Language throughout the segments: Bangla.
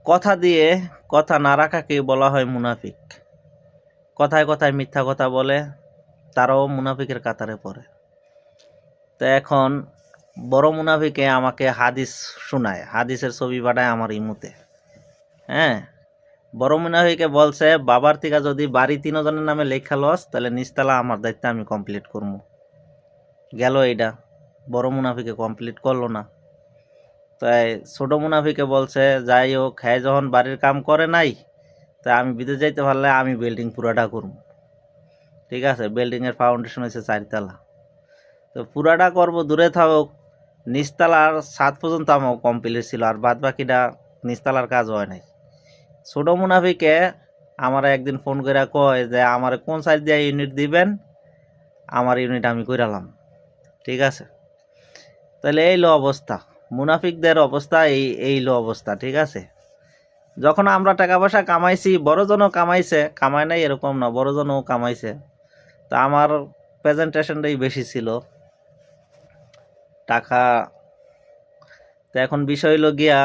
কথা দিয়ে কথা না রাখাকেই বলা হয় মুনাফিক। কথায় কথায় মিথ্যা কথা বলে, তারাও মুনাফিকের কাতারে পড়ে। তো এখন বড় মুনাফিকে আমাকে হাদিস শোনায়, হাদিসের ছবি পাঠায় আমার ইমুতে। হ্যাঁ, বড় মুনাফিকে বলছে বাবার থেকে যদি বাড়ি 3 জনের নামে লেখা লস, তাহলে নিচতলা আমার দায়িত্ব আমি কমপ্লিট করবো। গেল এইটা, বড় মুনাফিকে কমপ্লিট করলো না। তাই ছোট মুনাফিকে বলছে যাই হোক, হ্যাঁ যখন বাড়ির কাম করে নাই, তাই আমি বিদেশ যাইতে পারলে আমি বিল্ডিং পুরাটা করবো। ঠিক আছে, বিল্ডিংয়ের ফাউন্ডেশন হয়েছে 4 তলা, তো পুরাটা করবো দূরে থাকুক, নিচতলার 7 পর্যন্ত আমার কমপ্লিট ছিল, আর বাদ বাকিটা নিচতলার কাজ হয় নাই। ছোট মুনাফিকে আমার একদিন ফোন করে কয় যে আমার কোন সাইড দিয়ে ইউনিট দিবেন, আমার ইউনিট আমি কইরালাম। ঠিক আছে, তাহলে এই লো অবস্থা, মুনাফিকদের অবস্থা এই লো অবস্থা। ঠিক আছে, যখন আমরা টাকা পয়সা কামাইছি, বড়জনও কামাইছে, কামায় নাই এরকম না, বড়জনও কামাইছে, তা আমার প্রেজেন্টেশনটাই বেশি ছিল টাকা। তো এখন বিষয় হলো গিয়া,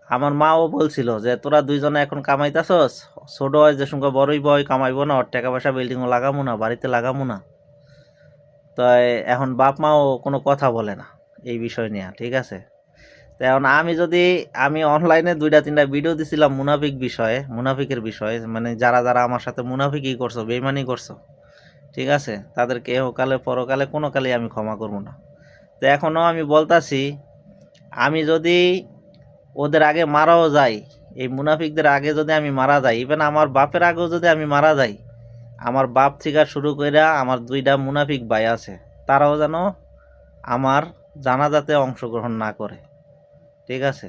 আমার মাও বলছিল যে তোরা দুইজনে এখন কামাইতাছস, ছোট হয় যে সঙ্গে বড়ই বয় কামাইবো না, ওর টাকা পয়সা বিল্ডিংও লাগামো না, বাড়িতে লাগামো না। তাই এখন বাপ মাও কোনো কথা বলে না এই বিষয় নিয়ে। ঠিক আছে, তো এখন আমি অনলাইনে 2-3টা ভিডিও দিছিলাম মুনাফিক বিষয়ে, মুনাফিকের বিষয়ে, মানে যারা যারা আমার সাথে মুনাফিকই করছো, বেইমানি করছো, ঠিক আছে, তাদেরকে এহকালে পরকালে কোনো কালেই আমি ক্ষমা করবো না। তো এখনও আমি বলতাছি, আমি যদি ওদের আগে মারাও যাই, এই মুনাফিকদের আগে যদি আমি মারা যাই, ইভেন আমার বাপের আগেও যদি আমি মারা যাই, আমার বাপ থেকে শুরু করে আমার 2টা মুনাফিক ভাই আছে, তারাও যেন আমার জানাজাতে অংশগ্রহণ না করে। ঠিক আছে,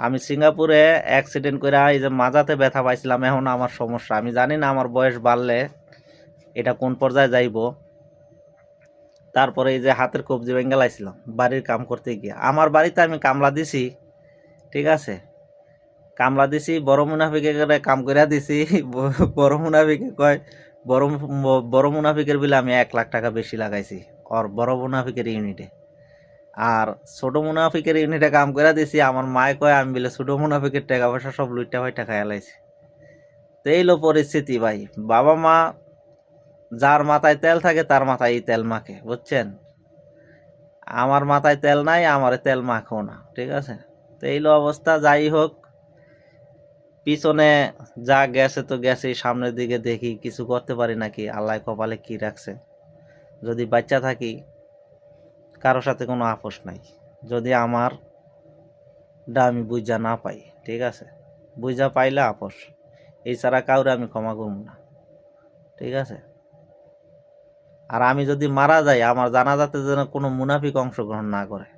আমি সিঙ্গাপুরে অ্যাক্সিডেন্ট করে এই যে মাজাতে ব্যথা পাইছিলাম, এখন আমার সমস্যা, আমি জানি না আমার বয়স বাড়লে এটা কোন পর্যায়ে যাইব। তারপরে এই যে হাতের কবজি ভেঙে লাইছিলাম বাড়ির কাম করতে গিয়ে, আমার বাড়িতে আমি কামলা দিছি। ঠিক আছে, কামলা দিছি, বড় মুনাফিকে কাম করে দিছি। বড় মুনাফিকে কয় বড় মুনাফিকের বিলে আমি 1 লাখ টাকা বেশি লাগাইছি আর বড় মুনাফিকের ইউনিটে, আর ছোট মুনাফিকের ইউনিটে কাম করে দিছি। আমার মায় কয় আমি বিলে ছোট মুনাফিকের টাকা পয়সা সব লুইটা ফাইটা খাইয়া লাইছি। তো এইলো পরিস্থিতি ভাই, বাবা মা যার মাথায় তেল থাকে তার মাথায় তেল মাখে, বুঝছেন। আমার মাথায় তেল নাই, আমার তেল মাখো না। ঠিক আছে, তো এইলো অবস্থা। যাই হোক, পিছনে যা গেছে তো গেছে, সামনের দিকে দেখি কিছু করতে পারি নাকি, আল্লাহ কপালে কি রাখছে। যদি বাচ্চা থাকি, কারো সাথে কোনো আপোষ নাই, যদি আমার আমি বুঝা না পাই। ঠিক আছে, বুঝা পাইলে আপোষ, এছাড়া কাউরে আমি ক্ষমা করব না। ঠিক আছে, আর আমি যদি মারা যাই, আমার জানাজাতে যেন কোনো মুনাফিক অংশগ্রহণ না করে।